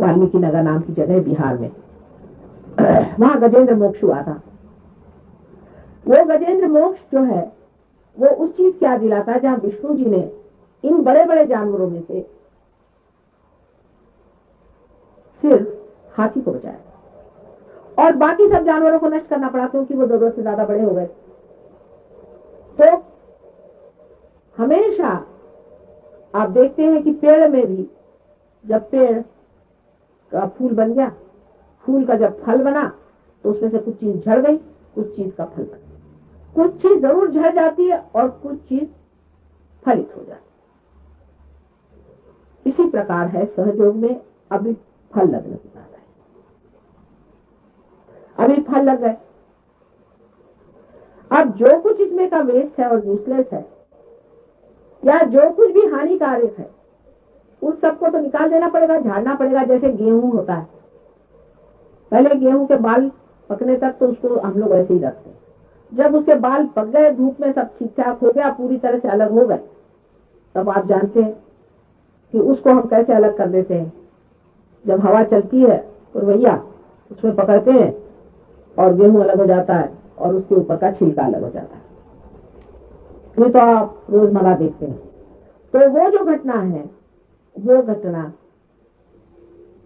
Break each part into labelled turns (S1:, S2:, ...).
S1: वाल्मीकि नगर नाम की जगह बिहार में। वहां गजेंद्र मोक्ष हुआ था। वो गजेंद्र मोक्ष जो है वो उस चीज क्या दिलाता है जहां विष्णु जी ने इन बड़े बड़े जानवरों में से सिर्फ हाथी को बचाया और बाकी सब जानवरों को नष्ट करना पड़ा क्योंकि वो जरूरत से ज्यादा बड़े हो गए। तो हमेशा आप देखते हैं कि पेड़ में भी जब पेड़ का फूल बन गया, फूल का जब फल बना तो उसमें से कुछ चीज झड़ गई, कुछ चीज का फल बना, कुछ चीज जरूर झड़ जाती है और कुछ चीज फलित हो जाती है। इसी प्रकार है सहयोग में अभी फल लगने की बात है। अभी फल लग गए, अब जो कुछ इसमें का वेस्ट है और यूजलेस है या जो कुछ भी हानिकारक है उस सबको तो निकाल देना पड़ेगा, झाड़ना पड़ेगा। जैसे गेहूं होता है, पहले गेहूं के बाल पकने तक तो उसको हम लोग ऐसे ही रखते हैं। जब उसके बाल पक गए, धूप में सब ठीक ठाक हो गया, पूरी तरह से अलग हो गए, तब आप जानते हैं कि उसको हम कैसे अलग कर देते हैं। जब हवा चलती है तो भैया उसमें पकड़ते हैं और गेहूं अलग हो जाता है और उसके ऊपर का छिलका अलग हो जाता है। ये तो आप रोजमर्रा देखते हैं। तो वो जो घटना है वो घटना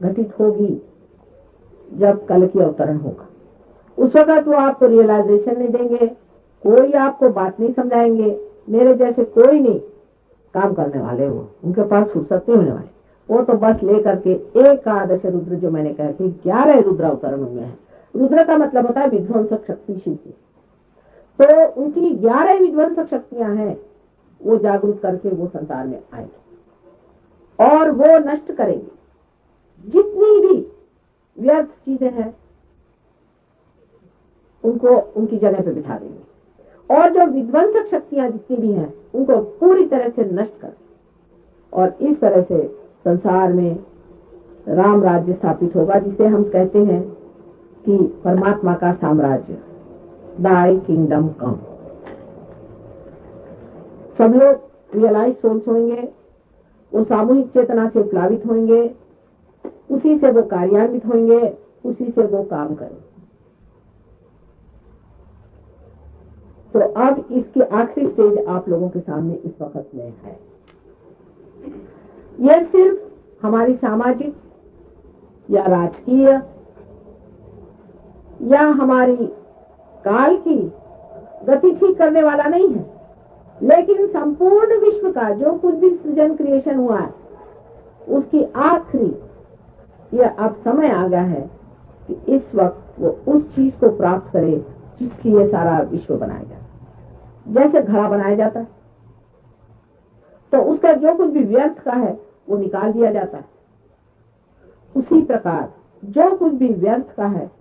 S1: घटित होगी जब कल की अवतरण होगा। उस वक्त वो आपको रियलाइजेशन नहीं देंगे, कोई आपको बात नहीं समझाएंगे, मेरे जैसे कोई नहीं काम करने वाले, वो उनके पास फुर्सत नहीं होने वाले। वो तो बस लेकर के एकादश रुद्र, जो मैंने कहा कि 11 रुद्र अवतरण हुए हैं। रुद्र का मतलब होता है विध्वंसक शक्ति शिल्पी। तो उनकी 11 विध्वंसक शक्तियां हैं, वो जागरूक करके वो संसार में आएंगे और वो नष्ट करेंगे जितनी भी व्यर्थ चीजें हैं, उनको उनकी जगह पे बिठा देंगे और जो विध्वंसक शक्तियां जितनी भी हैं उनको पूरी तरह से नष्ट कर, और इस तरह से संसार में राम राज्य स्थापित होगा, जिसे हम कहते हैं कि परमात्मा का साम्राज्य, दाई किंगडम कम। सब लोग रियलाइज सोल्स होंगे, वो सामूहिक चेतना से प्लावित होंगे, उसी से वो कार्यान्वित होंगे, उसी से वो काम करेंगे। तो अब इसकी आखिरी स्टेज आप लोगों के सामने इस वक्त में है। यह सिर्फ हमारी सामाजिक या राजकीय या हमारी काल की गति ठीक करने वाला नहीं है, लेकिन संपूर्ण विश्व का जो कुछ भी सृजन क्रिएशन हुआ है उसकी आखिरी यह अब समय आ गया है कि इस वक्त वो उस चीज को प्राप्त करे जिसकी ये सारा विश्व बनाया जाता है। जैसे घड़ा बनाया जाता है तो उसका जो कुछ भी व्यर्थ का है वो निकाल दिया जाता है, उसी प्रकार जो कुछ भी व्यर्थ का है,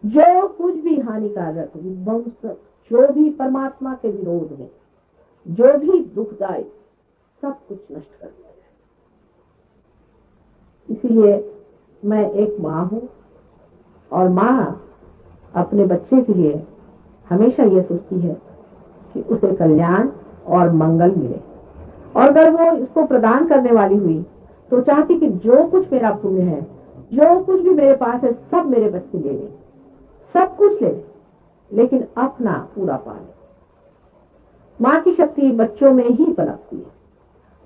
S1: जो कुछ भी हानिकारक, विध्वंसक, जो भी परमात्मा के विरोध में, जो भी दुखदायी, सब कुछ नष्ट कर दिया जाए। इसीलिए मैं एक माँ हूं और माँ अपने बच्चे के लिए हमेशा ये सोचती है कि उसे कल्याण और मंगल मिले, और अगर वो इसको प्रदान करने वाली हुई तो चाहती कि जो कुछ मेरा पुण्य है, जो कुछ भी मेरे पास है, सब मेरे बच्चे ले लें, सब कुछ ले, लेकिन अपना पूरा पाले। माँ की शक्ति बच्चों में ही पनपती है,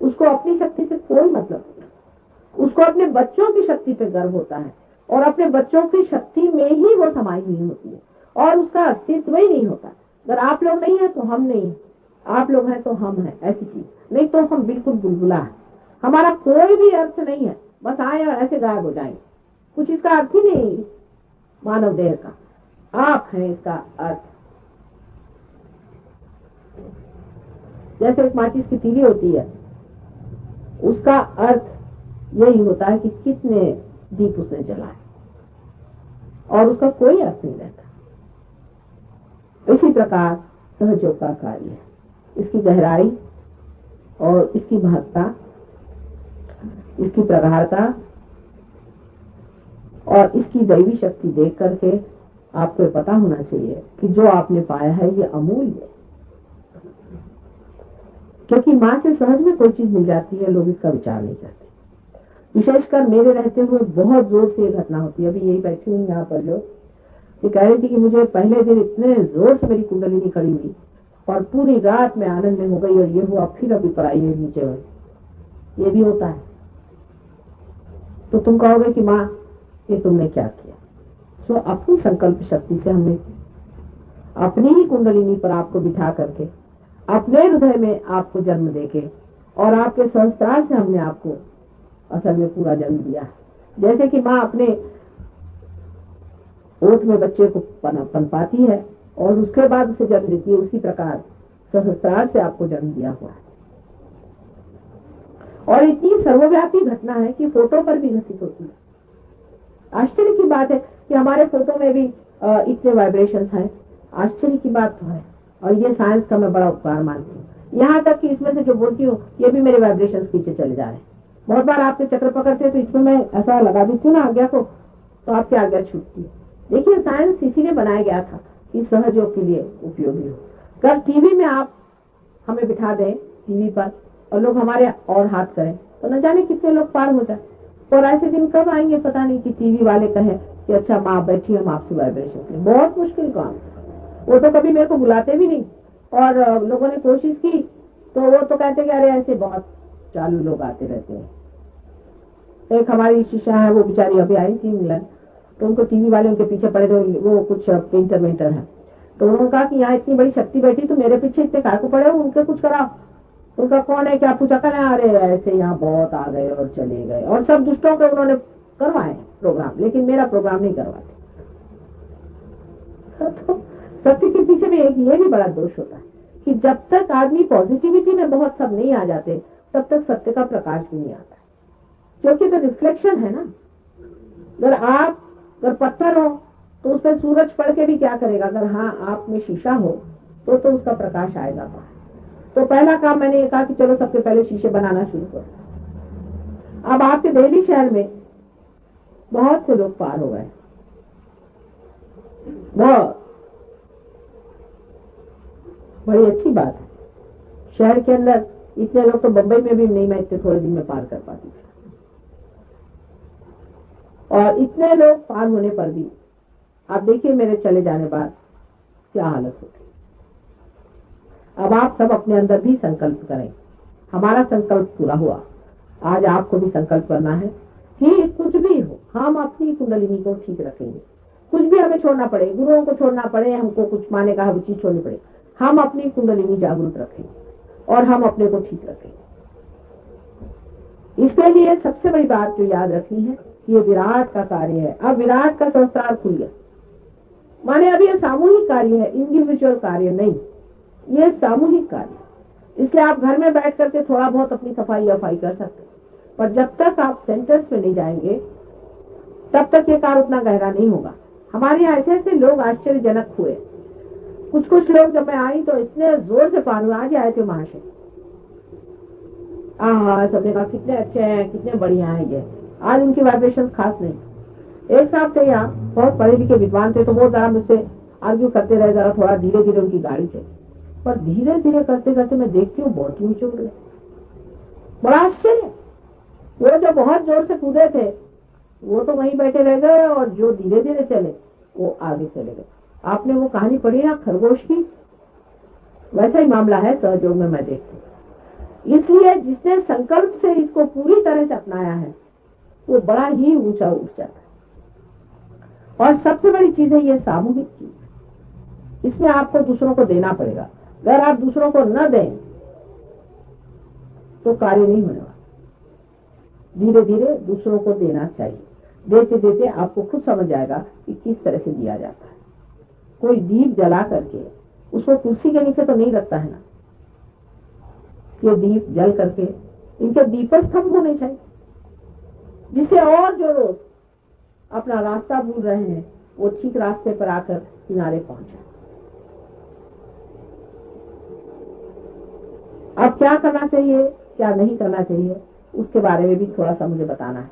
S1: उसको अपनी शक्ति से कोई मतलब नहीं, उसको अपने बच्चों की शक्ति पे गर्व होता है और अपने बच्चों की शक्ति में ही वो समाई हुई होती है और उसका अस्तित्व ही नहीं होता। अगर आप लोग नहीं है तो हम नहीं, आप लोग हैं तो हम हैं, ऐसी चीज नहीं तो हम बिल्कुल बुलबुला है, हमारा कोई भी अर्थ नहीं है, बस आए और ऐसे गायब हो जाएंगे, कुछ इसका अर्थ ही नहीं मानव देह का। आप हैं इसका अर्थ। जैसे एक माचिस की तीली होती है, उसका अर्थ यही होता है कि कितने दीप उसने जलाए, और उसका कोई अर्थ नहीं रहता। इसी प्रकार सहयोग का कार्य है, इसकी गहराई और इसकी महत्ता, इसकी प्रगाढ़ता और इसकी दैवी शक्ति देख करके आपको पता होना चाहिए कि जो आपने पाया है ये अमूल्य है। क्योंकि माँ से सहज में कोई चीज मिल जाती है, लोग इसका विचार नहीं करते। विशेषकर मेरे रहते हुए बहुत जोर से ये घटना होती है। अभी यही बैठी हूँ यहाँ पर जो ये कह रही थी कि मुझे पहले दिन इतने जोर से मेरी कुंडलिनी खड़ी हुई और पूरी रात में आनंद में हो गई और ये हुआ, फिर अभी पढ़ाई है नीचे हुई। ये भी होता है। तो तुम कहोगे कि माँ ये तुमने क्या किया? सो अपनी संकल्प शक्ति से हमने अपनी ही कुंडलिनी पर आपको बिठा करके अपने हृदय में आपको जन्म देके और आपके संस्कार से हमने आपको असल में पूरा जन्म दिया। जैसे कि माँ अपने ओठ में बच्चे को पनपाती है और उसके बाद उसे जन्म देती है, उसी प्रकार सहस्त्रार से आपको जन्म दिया हुआ है। और इतनी सर्वव्यापी घटना है कि फोटो पर भी घटित होती है। आश्चर्य की बात है कि हमारे फोटो में भी इतने वाइब्रेशंस हैं। आश्चर्य की बात तो है, और ये साइंस का मैं बड़ा उपकार मानती हूँ। यहाँ तक कि इसमें से जो बोलती हूँ ये भी मेरे वाइब्रेशंस पीछे चले जा रहे हैं। बहुत बार आपके चक्र पकड़ते तो इसमें मैं ऐसा लगा देती हूँ ना आज्ञा को, तो आपकी आज्ञा छूटती है। देखिए साइंस इसीलिए बनाया गया था कि सहयोग के लिए उपयोगी हो। कल टीवी में आप हमें बिठा दें टीवी पर और लोग हमारे और हाथ करें तो न जाने कितने लोग पार हो जाए। और ऐसे दिन कब आएंगे पता नहीं कि टीवी वाले कहें कि अच्छा माँ बैठी हम आपसे वाइब्रेशन करें। बहुत मुश्किल काम। वो तो कभी मेरे को बुलाते भी नहीं, और लोगों ने कोशिश की तो वो तो कहते कि अरे ऐसे बहुत चालू लोग आते रहते हैं। एक हमारी शिष्या है, वो बेचारी अभी आई थी इंग्लैंड, तो उनको टीवी वाले उनके पीछे पड़े थे, वो कुछ पेंटर वेंटर है। तो उन्होंने कहा कि यहाँ इतनी बड़ी शक्ति बैठी तो मेरे पीछे इतने कार को पड़े हो, उनके कुछ कराओ। उनका कौन है क्या पूछा, कहना अरे ऐसे यहाँ बहुत आ गए और चले गए, और सब दुष्टों के उन्होंने करवाए प्रोग्राम, लेकिन मेरा प्रोग्राम नहीं करवाते। तो सत्य के पीछे में एक ये भी बड़ा दोष होता है कि जब तक आदमी पॉजिटिविटी में बहुत सब नहीं आ जाते तब तक सत्य का प्रकाश भी नहीं आता, क्योंकि तो रिफ्लेक्शन है ना। अगर पत्थर हो तो उस पर सूरज पड़ के भी क्या करेगा, अगर हाँ आप में शीशा हो तो उसका प्रकाश आएगा बाहर। तो पहला काम मैंने ये कहा कि चलो सबसे पहले शीशे बनाना शुरू करो। अब आपके दिल्ली शहर में बहुत से लोग पार हो गए, बहुत बड़ी अच्छी बात है। शहर के अंदर इतने लोग तो बंबई में भी नहीं, मैं इतने थोड़े दिन में पार कर पाती थी। और इतने लोग पार होने पर भी आप देखिए मेरे चले जाने बाद क्या हालत होती। अब आप सब अपने अंदर भी संकल्प करें। हमारा संकल्प पूरा हुआ, आज आपको भी संकल्प करना है कि कुछ भी हो हम अपनी कुंडलिनी को ठीक रखेंगे। कुछ भी हमें छोड़ना पड़े, गुरुओं को छोड़ना पड़े, हमको कुछ माने का चीज छोड़नी पड़े, हम अपनी कुंडलिनी जागरूक रखेंगे और हम अपने को ठीक रखेंगे। इसके लिए सबसे बड़ी बात जो याद रखनी है, ये विराट का कार्य है। अब विराट का संस्कार खुल गया, माने अब ये सामूहिक कार्य है, इंडिविजुअल कार्य नहीं, ये सामूहिक कार्य। इसलिए आप घर में बैठ करके थोड़ा बहुत अपनी सफाई वफाई कर सकते, पर जब तक आप सेंटर्स में नहीं जाएंगे तब तक ये कार्य उतना गहरा नहीं होगा। हमारे यहाँ ऐसे ऐसे लोग आश्चर्यजनक हुए। कुछ लोग जब मैं आई तो इतने जोर से पार हुए, आज आए थे महाशय, सबने कहा कितने अच्छे हैं, कितने बढ़िया हैं ये। आज उनकी वाइब्रेशन खास नहीं। एक साहब थे यहाँ, बहुत पढ़े लिखे विद्वान थे, तो वो जरा मुझसे आर्ग्यू करते रहे, जरा थोड़ा धीरे धीरे उनकी गाड़ी चली, पर धीरे धीरे करते करते मैं देखती हूँ बहुत ऊंचे उड़ गए। बड़ा आश्चर्य। वो जो बहुत जोर से कूदे थे वो तो वहीं बैठे रह गए, और जो धीरे धीरे चले वो आगे चले गए। आपने वो कहानी पढ़ी ना खरगोश की, वैसा ही मामला है सहयोग में मैं देखती हूँ। इसलिए जिसने संकल्प से इसको पूरी तरह से अपनाया है वो बड़ा ही ऊंचा उठ जाता है। और सबसे बड़ी चीज है ये सामूहिक चीज, इसमें आपको दूसरों को देना पड़ेगा। अगर आप दूसरों को न दें तो कार्य नहीं होने वाला। धीरे धीरे दूसरों को देना चाहिए, देते देते आपको खुद समझ आएगा कि किस तरह से दिया जाता है। कोई दीप जला करके उसको कुर्सी के नीचे तो नहीं रखता है ना, ये दीप जल करके इनके दीपस्तंभ होने चाहिए, जिससे और जो लोग अपना रास्ता भूल रहे हैं वो ठीक रास्ते पर आकर किनारे पहुंचे। अब क्या करना चाहिए क्या नहीं करना चाहिए उसके बारे में भी थोड़ा सा मुझे बताना है।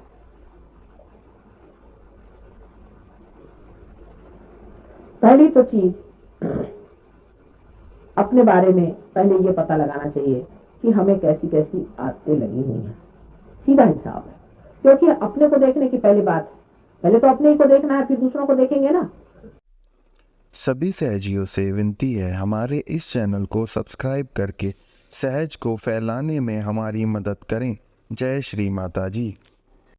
S1: पहली तो चीज अपने बारे में पहले ये पता लगाना चाहिए कि हमें कैसी कैसी आदतें लगी हुई हैं। सीधा हिसाब है, क्योंकि अपने को देखने की पहली बात है, पहले तो अपने ही को देखना है, फिर दूसरों को देखेंगे ना।
S2: सभी सहजियों से विनती है, हमारे इस चैनल को सब्सक्राइब करके सहज को फैलाने में हमारी मदद करें। जय श्री माता जी।